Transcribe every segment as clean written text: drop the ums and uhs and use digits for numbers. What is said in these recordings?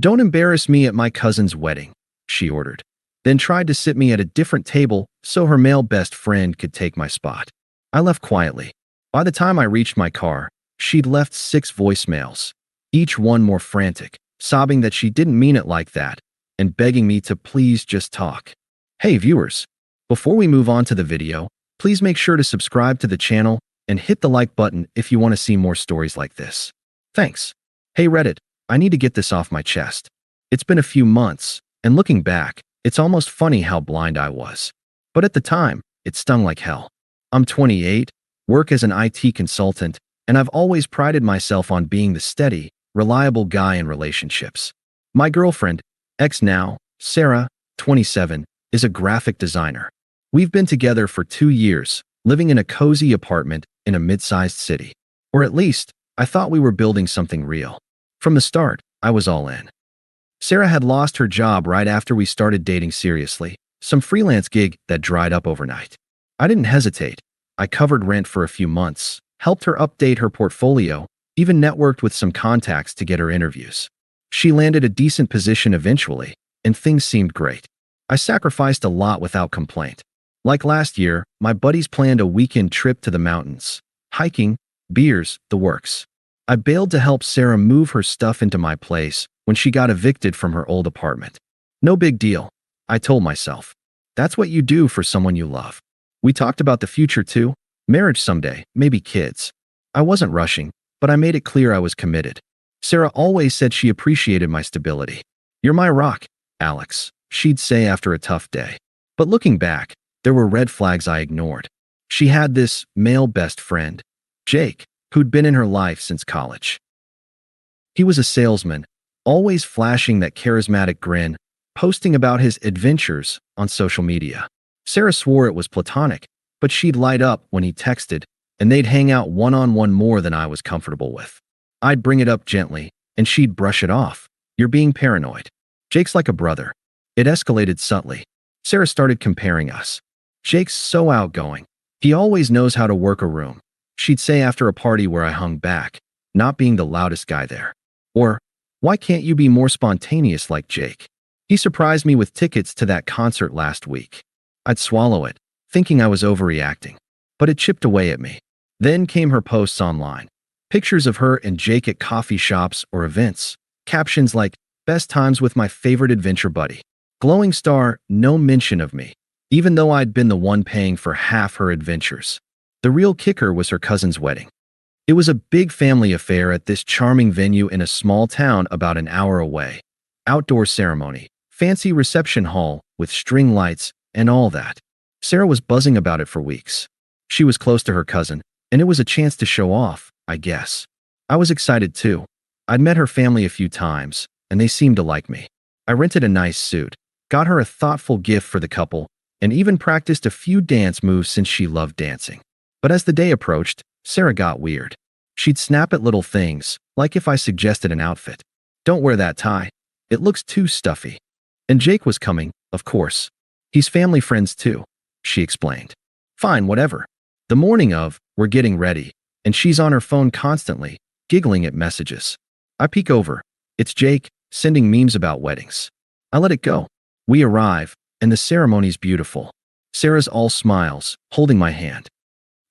"Don't embarrass me at my cousin's wedding," she ordered, then tried to sit me at a different table so her male best friend could take my spot. I left quietly. By the time I reached my car, she'd left 6 voicemails, each one more frantic, sobbing that she didn't mean it like that, and begging me to please just talk. Hey viewers, before we move on to the video, please make sure to subscribe to the channel and hit the like button if you want to see more stories like this. Thanks. Hey Reddit, I need to get this off my chest. It's been a few months, and looking back, it's almost funny how blind I was. But at the time, it stung like hell. I'm 28, work as an IT consultant, and I've always prided myself on being the steady, reliable guy in relationships. My girlfriend, ex now, Sarah, 27, is a graphic designer. We've been together for 2 years, living in a cozy apartment in a mid-sized city. Or at least, I thought we were building something real. From the start, I was all in. Sarah had lost her job right after we started dating seriously, some freelance gig that dried up overnight. I didn't hesitate. I covered rent for a few months, helped her update her portfolio, even networked with some contacts to get her interviews. She landed a decent position eventually, and things seemed great. I sacrificed a lot without complaint. Like last year, my buddies planned a weekend trip to the mountains. Hiking, beers, the works. I bailed to help Sarah move her stuff into my place when she got evicted from her old apartment. No big deal, I told myself. That's what you do for someone you love. We talked about the future too, marriage someday, maybe kids. I wasn't rushing, but I made it clear I was committed. Sarah always said she appreciated my stability. "You're my rock, Alex," she'd say after a tough day. But looking back, there were red flags I ignored. She had this male best friend, Jake, who'd been in her life since college. He was a salesman, always flashing that charismatic grin, posting about his adventures on social media. Sarah swore it was platonic, but she'd light up when he texted, and they'd hang out one-on-one more than I was comfortable with. I'd bring it up gently, and she'd brush it off. "You're being paranoid. Jake's like a brother." It escalated subtly. Sarah started comparing us. "Jake's so outgoing. He always knows how to work a room," she'd say after a party where I hung back, not being the loudest guy there. Or, "Why can't you be more spontaneous like Jake? He surprised me with tickets to that concert last week." I'd swallow it, thinking I was overreacting. But it chipped away at me. Then came her posts online. Pictures of her and Jake at coffee shops or events. Captions like, "Best times with my favorite adventure buddy." Glowing star, no mention of me, even though I'd been the one paying for half her adventures. The real kicker was her cousin's wedding. It was a big family affair at this charming venue in a small town about an hour away. Outdoor ceremony, fancy reception hall with string lights, and all that. Sarah was buzzing about it for weeks. She was close to her cousin, and it was a chance to show off, I guess. I was excited too. I'd met her family a few times, and they seemed to like me. I rented a nice suit, got her a thoughtful gift for the couple, and even practiced a few dance moves since she loved dancing. But as the day approached, Sarah got weird. She'd snap at little things, like if I suggested an outfit. "Don't wear that tie. It looks too stuffy." And Jake was coming, of course. "He's family friends too," she explained. Fine, whatever. The morning of, we're getting ready, and she's on her phone constantly, giggling at messages. I peek over. It's Jake, sending memes about weddings. I let it go. We arrive, and the ceremony's beautiful. Sarah's all smiles, holding my hand.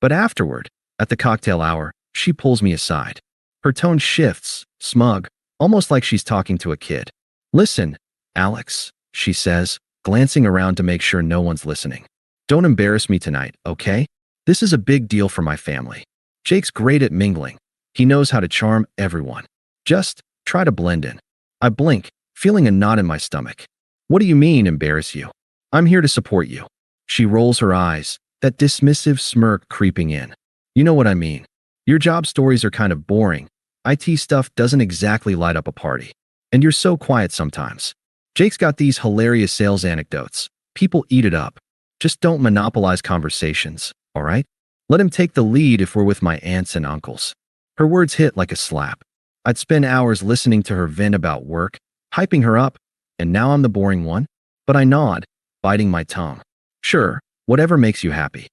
But afterward, at the cocktail hour, she pulls me aside. Her tone shifts, smug, almost like she's talking to a kid. "Listen, Alex," she says, glancing around to make sure no one's listening. "Don't embarrass me tonight, okay? This is a big deal for my family. Jake's great at mingling. He knows how to charm everyone. Just try to blend in." I blink, feeling a knot in my stomach. "What do you mean, embarrass you? I'm here to support you." She rolls her eyes, that dismissive smirk creeping in. "You know what I mean. Your job stories are kind of boring. IT stuff doesn't exactly light up a party. And you're so quiet sometimes. Jake's got these hilarious sales anecdotes. People eat it up. Just don't monopolize conversations, all right? Let him take the lead if we're with my aunts and uncles." Her words hit like a slap. I'd spend hours listening to her vent about work, hyping her up, and now I'm the boring one? But I nod, biting my tongue. "Sure, whatever makes you happy."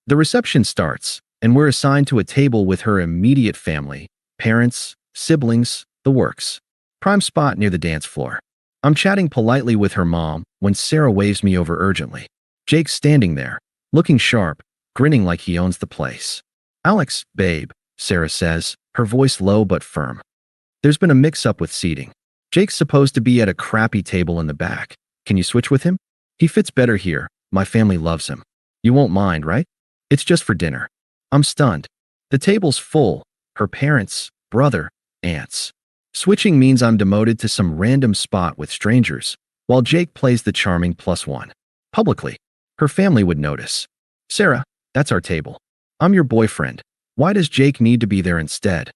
The reception starts, and we're assigned to a table with her immediate family, parents, siblings, the works. Prime spot near the dance floor. I'm chatting politely with her mom when Sarah waves me over urgently. Jake's standing there, looking sharp, grinning like he owns the place. Alex, babe, Sarah says, her voice low but firm. There's been a mix-up with seating. Jake's supposed to be at a crappy table in the back. Can you switch with him? He fits better here. My family loves him. You won't mind, right? It's just for dinner. I'm stunned. The table's full. Her parents, brother, aunts. Switching means I'm demoted to some random spot with strangers, while Jake plays the charming +1. Publicly. Her family would notice. Sarah, that's our table. I'm your boyfriend. Why does Jake need to be there instead?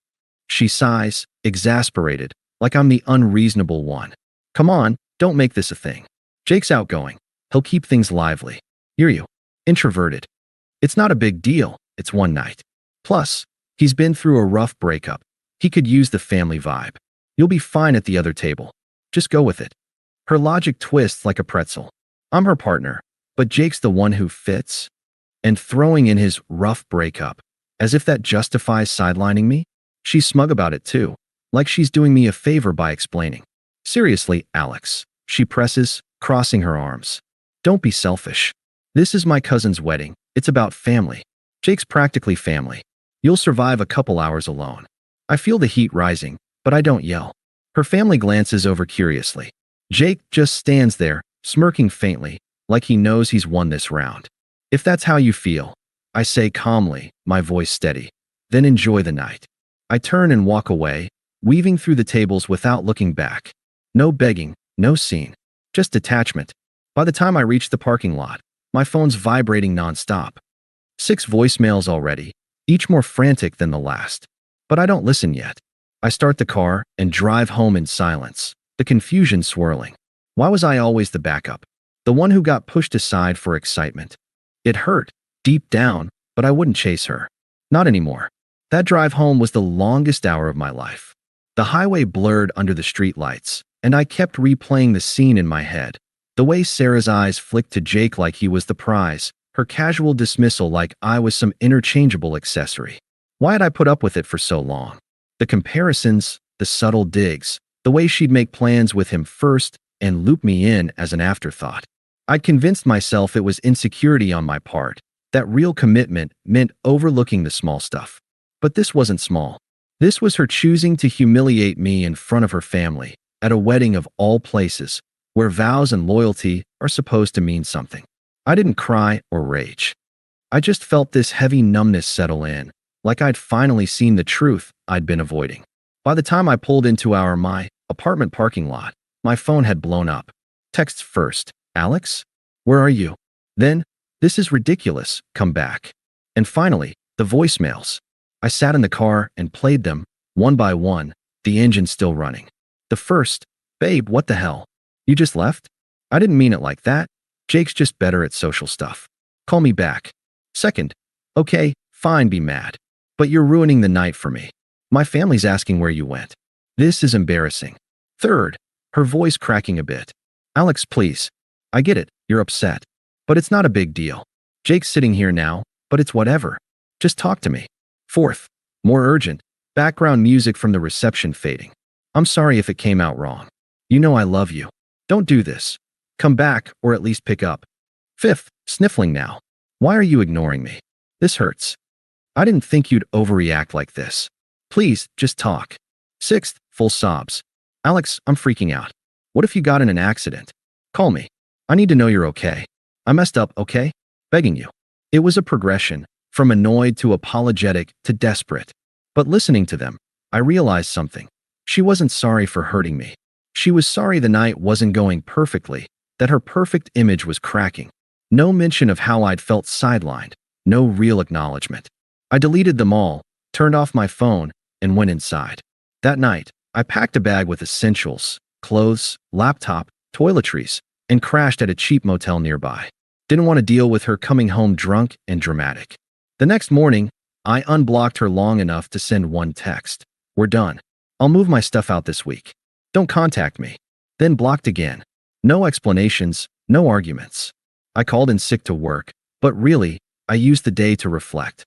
She sighs, exasperated, like I'm the unreasonable one. Come on, don't make this a thing. Jake's outgoing. He'll keep things lively. You're you. Introverted. It's not a big deal. It's one night. Plus, he's been through a rough breakup. He could use the family vibe. You'll be fine at the other table. Just go with it. Her logic twists like a pretzel. I'm her partner, but Jake's the one who fits. And throwing in his rough breakup, as if that justifies sidelining me? She's smug about it too, like she's doing me a favor by explaining. Seriously, Alex, she presses, crossing her arms. Don't be selfish. This is my cousin's wedding. It's about family. Jake's practically family. You'll survive a couple hours alone. I feel the heat rising, but I don't yell. Her family glances over curiously. Jake just stands there, smirking faintly, like he knows he's won this round. If that's how you feel, I say calmly, my voice steady, then enjoy the night. I turn and walk away, weaving through the tables without looking back. No begging, no scene, just detachment. By the time I reach the parking lot, my phone's vibrating nonstop. 6 voicemails already, each more frantic than the last. But I don't listen yet. I start the car and drive home in silence, the confusion swirling. Why was I always the backup? The one who got pushed aside for excitement? It hurt, deep down, but I wouldn't chase her. Not anymore. That drive home was the longest hour of my life. The highway blurred under the streetlights, and I kept replaying the scene in my head. The way Sarah's eyes flicked to Jake like he was the prize, her casual dismissal like I was some interchangeable accessory. Why had I put up with it for so long? The comparisons, the subtle digs, the way she'd make plans with him first and loop me in as an afterthought. I'd convinced myself it was insecurity on my part, that real commitment meant overlooking the small stuff. But this wasn't small. This was her choosing to humiliate me in front of her family, at a wedding of all places, where vows and loyalty are supposed to mean something. I didn't cry or rage. I just felt this heavy numbness settle in, like I'd finally seen the truth I'd been avoiding. By the time I pulled into my apartment parking lot, my phone had blown up. Texts first. Alex? Where are you? Then, this is ridiculous, come back. And finally, the voicemails. I sat in the car and played them, one by one, the engine still running. The first, babe, what the hell? You just left? I didn't mean it like that. Jake's just better at social stuff. Call me back. Second, okay, fine, be mad. But you're ruining the night for me. My family's asking where you went. This is embarrassing. Third, her voice cracking a bit. Alex, please. I get it, you're upset. But it's not a big deal. Jake's sitting here now, but it's whatever. Just talk to me. Fourth, more urgent, background music from the reception fading. I'm sorry if it came out wrong. You know I love you. Don't do this. Come back, or at least pick up. Fifth, sniffling now. Why are you ignoring me? This hurts. I didn't think you'd overreact like this. Please, just talk. Sixth, full sobs. Alex, I'm freaking out. What if you got in an accident? Call me. I need to know you're okay. I messed up, okay? Begging you. It was a progression, from annoyed to apologetic to desperate. But listening to them, I realized something. She wasn't sorry for hurting me. She was sorry the night wasn't going perfectly, that her perfect image was cracking. No mention of how I'd felt sidelined, no real acknowledgement. I deleted them all, turned off my phone, and went inside. That night, I packed a bag with essentials, clothes, laptop, toiletries, and crashed at a cheap motel nearby. Didn't want to deal with her coming home drunk and dramatic. The next morning, I unblocked her long enough to send one text. We're done. I'll move my stuff out this week. Don't contact me. Then blocked again. No explanations, no arguments. I called in sick to work, but really, I used the day to reflect.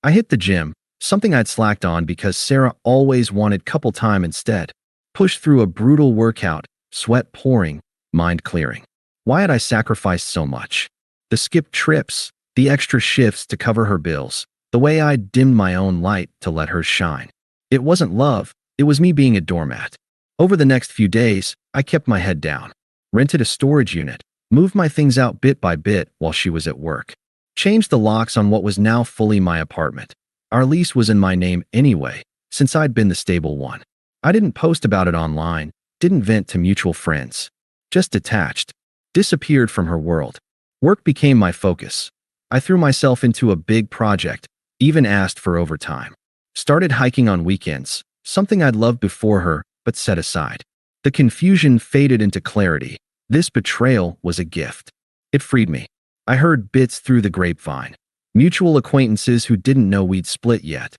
I hit the gym, something I'd slacked on because Sarah always wanted couple time instead. Pushed through a brutal workout, sweat pouring, mind clearing. Why had I sacrificed so much? The skipped trips, the extra shifts to cover her bills, the way I dimmed my own light to let hers shine. It wasn't love, it was me being a doormat. Over the next few days, I kept my head down, rented a storage unit, moved my things out bit by bit while she was at work, changed the locks on what was now fully my apartment. Our lease was in my name anyway, since I'd been the stable one. I didn't post about it online, didn't vent to mutual friends. Just detached, disappeared from her world. Work became my focus. I threw myself into a big project, even asked for overtime. Started hiking on weekends, something I'd loved before her, but set aside. The confusion faded into clarity. This betrayal was a gift. It freed me. I heard bits through the grapevine. Mutual acquaintances who didn't know we'd split yet.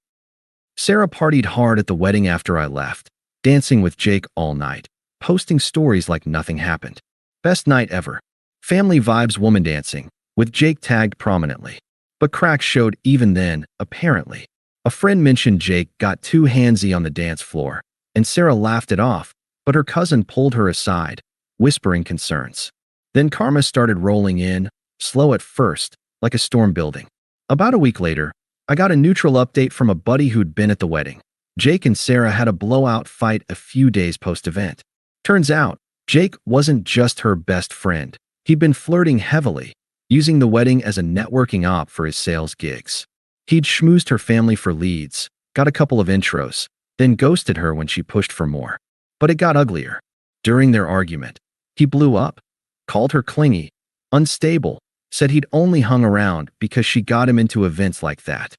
Sarah partied hard at the wedding after I left, dancing with Jake all night, posting stories like nothing happened. Best night ever. Family vibes woman dancing, with Jake tagged prominently. But cracks showed even then, apparently. A friend mentioned Jake got too handsy on the dance floor, and Sarah laughed it off, but her cousin pulled her aside, whispering concerns. Then karma started rolling in, slow at first, like a storm building. About a week later, I got a neutral update from a buddy who'd been at the wedding. Jake and Sarah had a blowout fight a few days post-event. Turns out, Jake wasn't just her best friend. He'd been flirting heavily, using the wedding as a networking op for his sales gigs. He'd schmoozed her family for leads, got a couple of intros, then ghosted her when she pushed for more. But it got uglier. During their argument, he blew up, called her clingy, unstable, said he'd only hung around because she got him into events like that.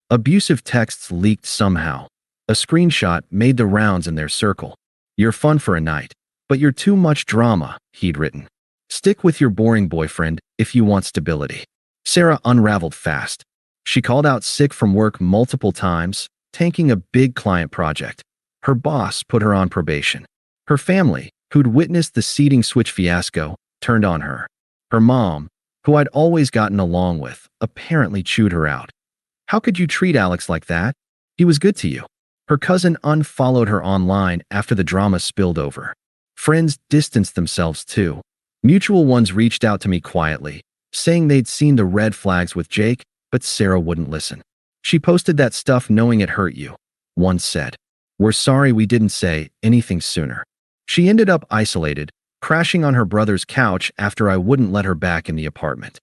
Abusive texts leaked somehow. A screenshot made the rounds in their circle. "You're fun for a night, but you're too much drama," he'd written. "Stick with your boring boyfriend if you want stability." Sarah unraveled fast. She called out sick from work multiple times, tanking a big client project. Her boss put her on probation. Her family, who'd witnessed the seating switch fiasco, turned on her. Her mom, who I'd always gotten along with, apparently chewed her out. "How could you treat Alex like that? He was good to you." Her cousin unfollowed her online after the drama spilled over. Friends distanced themselves too. Mutual ones reached out to me quietly, saying they'd seen the red flags with Jake, but Sarah wouldn't listen. "She posted that stuff knowing it hurt you," one said. "We're sorry we didn't say anything sooner." She ended up isolated, crashing on her brother's couch after I wouldn't let her back in the apartment.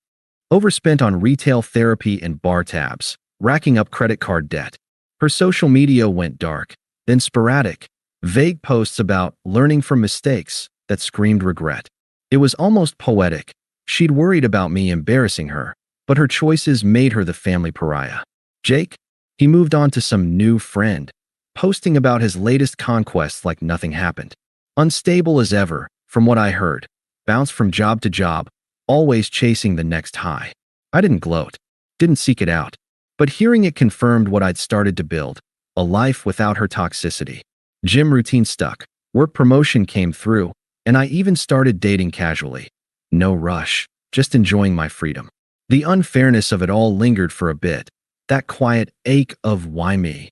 Overspent on retail therapy and bar tabs, racking up credit card debt. Her social media went dark, then sporadic, vague posts about learning from mistakes that screamed regret. It was almost poetic. She'd worried about me embarrassing her, but her choices made her the family pariah. Jake? He moved on to some new friend, posting about his latest conquests like nothing happened. Unstable as ever, from what I heard. Bounced from job to job, always chasing the next high. I didn't gloat, didn't seek it out. But hearing it confirmed what I'd started to build, a life without her toxicity. Gym routine stuck, work promotion came through, and I even started dating casually. No rush, just enjoying my freedom. The unfairness of it all lingered for a bit, that quiet ache of why me.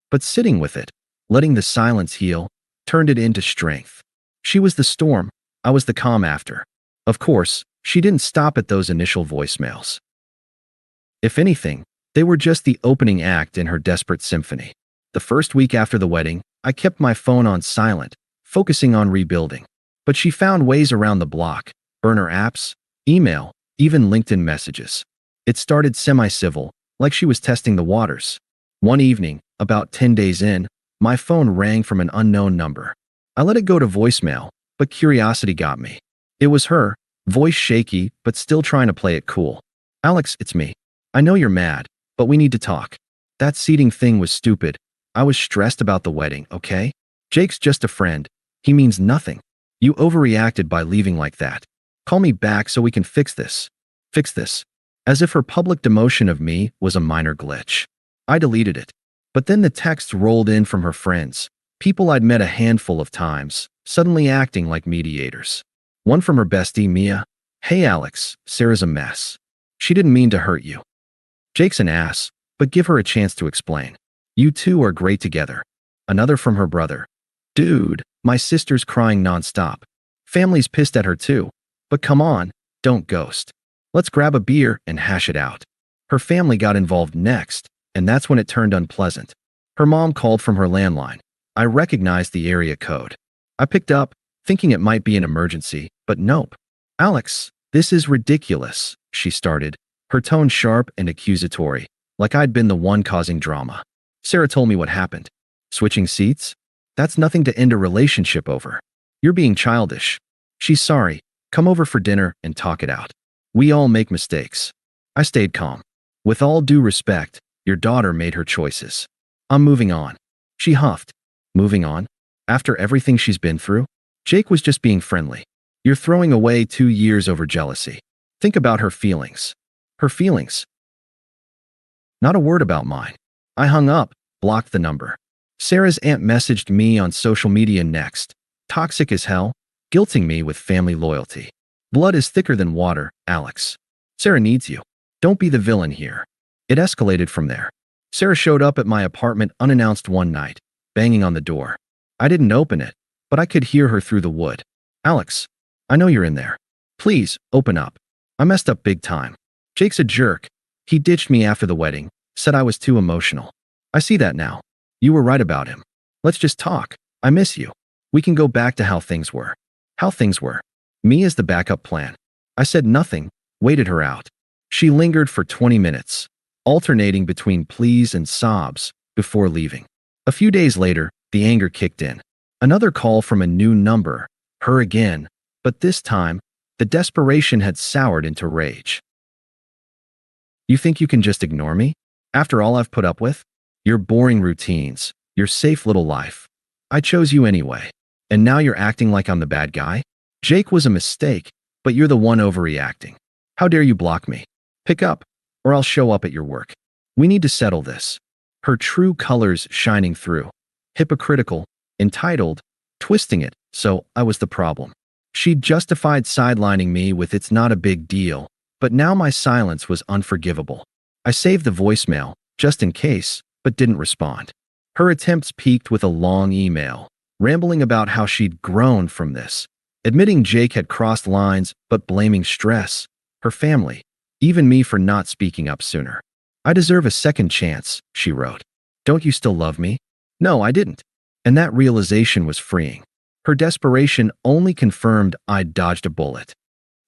But sitting with it, letting the silence heal, turned it into strength. She was the storm, I was the calm after. Of course, she didn't stop at those initial voicemails. If anything, they were just the opening act in her desperate symphony. The first week after the wedding, I kept my phone on silent, focusing on rebuilding. But she found ways around the block, burner apps, email, even LinkedIn messages. It started semi-civil, like she was testing the waters. One evening, about 10 days in, my phone rang from an unknown number. I let it go to voicemail, but curiosity got me. It was her, voice shaky, but still trying to play it cool. "Alex, it's me. I know you're mad, but we need to talk. That seating thing was stupid. I was stressed about the wedding, okay? Jake's just a friend. He means nothing. You overreacted by leaving like that. Call me back so we can fix this." Fix this. As if her public demotion of me was a minor glitch. I deleted it. But then the texts rolled in from her friends, people I'd met a handful of times, suddenly acting like mediators. One from her bestie, Mia. "Hey Alex, Sarah's a mess. She didn't mean to hurt you. Jake's an ass, but give her a chance to explain. You two are great together." Another from her brother. "Dude, My sister's crying nonstop. Family's pissed at her too. But come on, don't ghost. Let's grab a beer and hash it out. Her family got involved next, and that's when it turned unpleasant. Her mom called from her landline. I recognized the area code. I picked up, thinking it might be an emergency, but nope. Alex, this is ridiculous, she started, her tone sharp and accusatory, like I'd been the one causing drama. Sarah told me what happened. Switching seats? That's nothing to end a relationship over. You're being childish. She's sorry. Come over for dinner and talk it out. We all make mistakes. I stayed calm. With all due respect, your daughter made her choices. I'm moving on. She huffed. Moving on? After everything she's been through? Jake was just being friendly. You're throwing away 2 years over jealousy. Think about her feelings. Her feelings. Not a word about mine. I hung up, blocked the number. Sarah's aunt messaged me on social media next. Toxic as hell, guilting me with family loyalty. Blood is thicker than water, Alex. Sarah needs you. Don't be the villain here. It escalated from there. Sarah showed up at my apartment unannounced one night, banging on the door. I didn't open it, but I could hear her through the wood. Alex, I know you're in there. Please, open up. I messed up big time. Jake's a jerk. He ditched me after the wedding, said I was too emotional. I see that now. You were right about him. Let's just talk. I miss you. We can go back to how things were. How things were. Me as the backup plan. I said nothing, waited her out. She lingered for 20 minutes, alternating between pleas and sobs, before leaving. A few days later, the anger kicked in. Another call from a new number, her again, but this time, the desperation had soured into rage. You think you can just ignore me? After all I've put up with? Your boring routines, your safe little life. I chose you anyway. And now you're acting like I'm the bad guy? Jake was a mistake, but you're the one overreacting. How dare you block me? Pick up, or I'll show up at your work. We need to settle this. Her true colors shining through. Hypocritical, entitled, twisting it, so I was the problem. She'd justified sidelining me with "it's not a big deal," but now my silence was unforgivable. I saved the voicemail, just in case, but didn't respond. Her attempts peaked with a long email, rambling about how she'd grown from this, admitting Jake had crossed lines but blaming stress, her family, even me for not speaking up sooner. I deserve a second chance, she wrote. Don't you still love me? No, I didn't. And that realization was freeing. Her desperation only confirmed I'd dodged a bullet.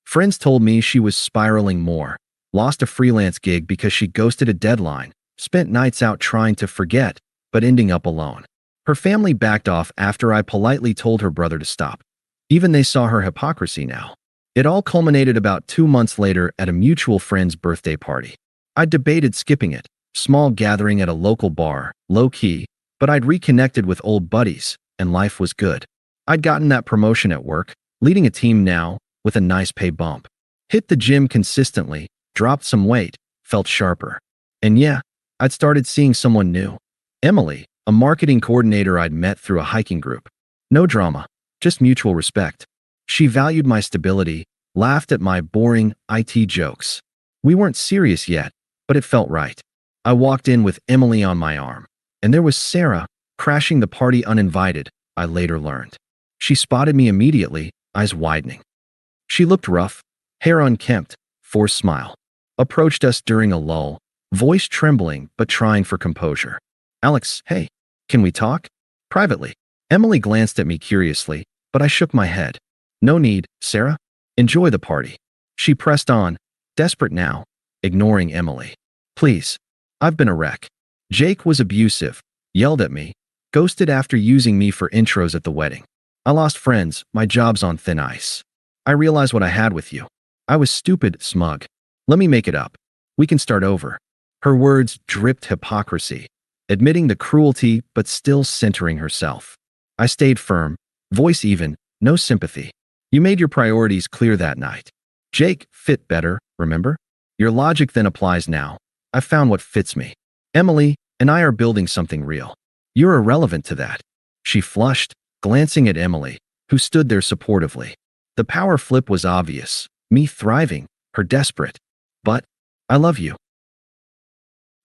Friends told me she was spiraling more, lost a freelance gig because she ghosted a deadline, spent nights out trying to forget, but ending up alone. Her family backed off after I politely told her brother to stop. Even they saw her hypocrisy now. It all culminated about 2 months later at a mutual friend's birthday party. I debated skipping it, small gathering at a local bar, low-key, but I'd reconnected with old buddies, and life was good. I'd gotten that promotion at work, leading a team now, with a nice pay bump. Hit the gym consistently, dropped some weight, felt sharper. And yeah, I'd started seeing someone new. Emily, a marketing coordinator I'd met through a hiking group. No drama, just mutual respect. She valued my stability, laughed at my boring IT jokes. We weren't serious yet, but it felt right. I walked in with Emily on my arm, and there was Sarah, crashing the party uninvited, I later learned. She spotted me immediately, eyes widening. She looked rough, hair unkempt, forced smile. Approached us during a lull, voice trembling but trying for composure. Alex, hey, can we talk? Privately. Emily glanced at me curiously, but I shook my head. No need, Sarah. Enjoy the party. She pressed on, desperate now, ignoring Emily. Please. I've been a wreck. Jake was abusive, yelled at me, ghosted after using me for intros at the wedding. I lost friends, my job's on thin ice. I realized what I had with you. I was stupid, smug. Let me make it up. We can start over. Her words dripped hypocrisy, admitting the cruelty but still centering herself. I stayed firm, voice even, no sympathy. You made your priorities clear that night. Jake fit better, remember? Your logic then applies now. I found what fits me. Emily and I are building something real. You're irrelevant to that. She flushed, glancing at Emily, who stood there supportively. The power flip was obvious, me thriving, her desperate. But I love you.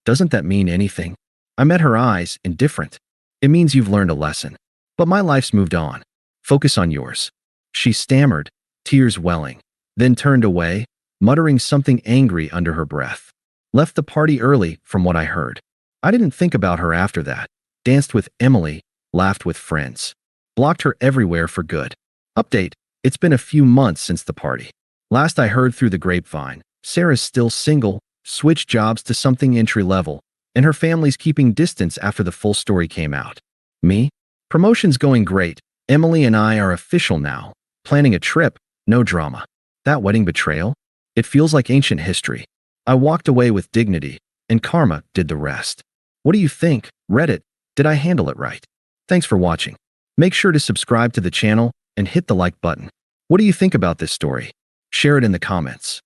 Doesn't that mean anything? I met her eyes, indifferent. It means you've learned a lesson. But my life's moved on. Focus on yours. She stammered, tears welling, then turned away, muttering something angry under her breath. Left the party early, from what I heard. I didn't think about her after that. Danced with Emily, laughed with friends. Blocked her everywhere for good. Update: it's been a few months since the party. Last I heard through the grapevine, Sarah's still single, switched jobs to something entry-level, and her family's keeping distance after the full story came out. Me? Promotion's going great. Emily and I are official now. Planning a trip, no drama. That wedding betrayal? It feels like ancient history. I walked away with dignity, and karma did the rest. What do you think, Reddit? Did I handle it right? Thanks for watching. Make sure to subscribe to the channel and hit the like button. What do you think about this story? Share it in the comments.